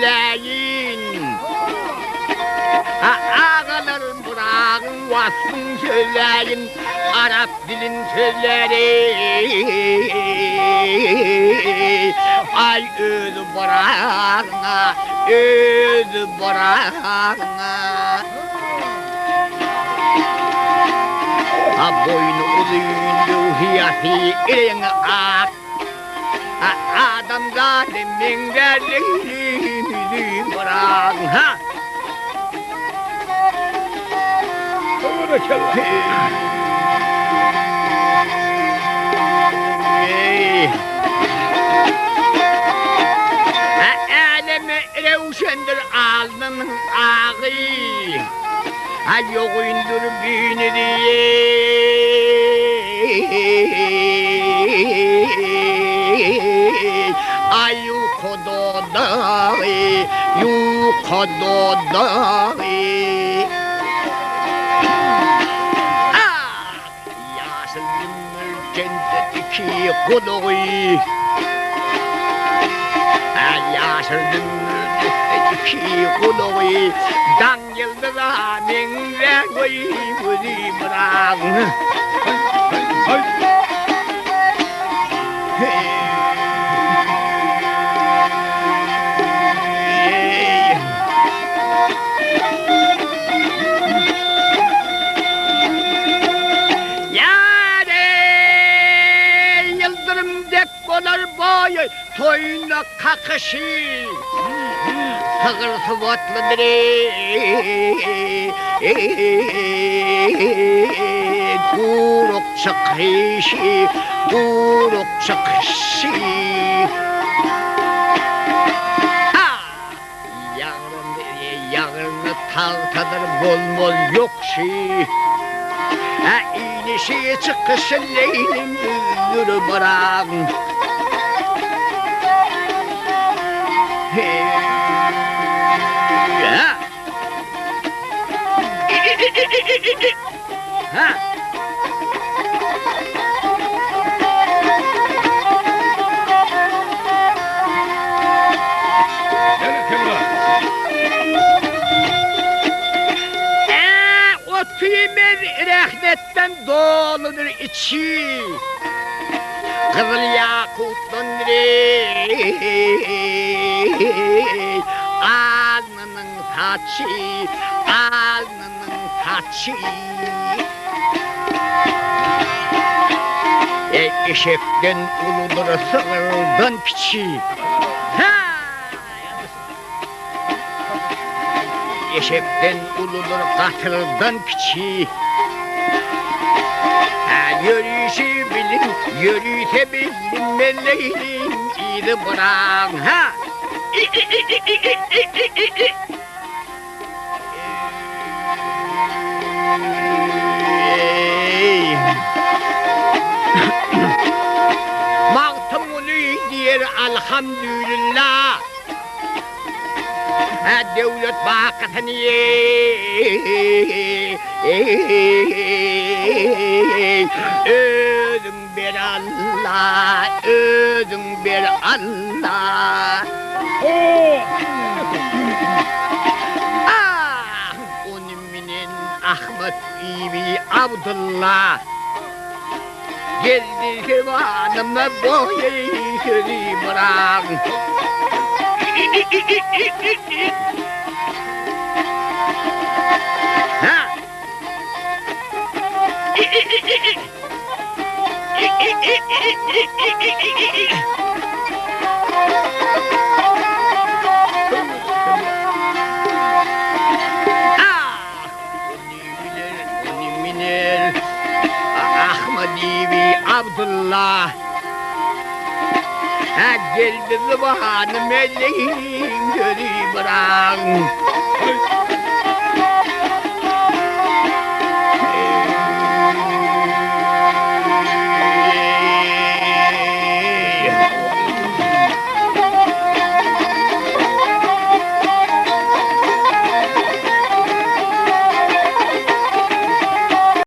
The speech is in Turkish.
söyleyin. Ağaların bırakın vasfın söyleyin. Arap dilin sözleri. Ay özü bırakına, özü bırakına. Ha boynu uzun hiyati ilen ak. Adam zalimin derlini bırakın ha. Aleme revşendir alnının ağı. Ha yoğundur bini diye. Ay yukarıda dağı, yukarıda dağı. Cennetteki kulağı, yaşardım cennetteki kulağı, dan yıldıza minre koyuyu bırak. Toyuna kakışı sağır sıvatlıdır Kuruk çıkışı Kuruk çıkışı Yağırını tahtadır bol bol yokşı İnişi çıkışı leylim yüzünü bırak Ha. O tüymer rahmetten doludur içi. Kızıl yakutlandır alnının saçı, alnının saçı. Eşekten uludur sığırdan piçi. Eşekten uludur katırdan piçi. Yürüyüşü bilin, yürüyse bilin, meleğin iyili bırak, ha! Mağtamını diyer elhamdülillah. Devlet vakıtını özüm bir Allah, özüm bir Allah. Onun minin Ahmet İbi Abdullah geldi sevanıma boyu sözü bırak. Ha? Ahmedi Abdullah geldi zıbanı meleğin gözü bırak.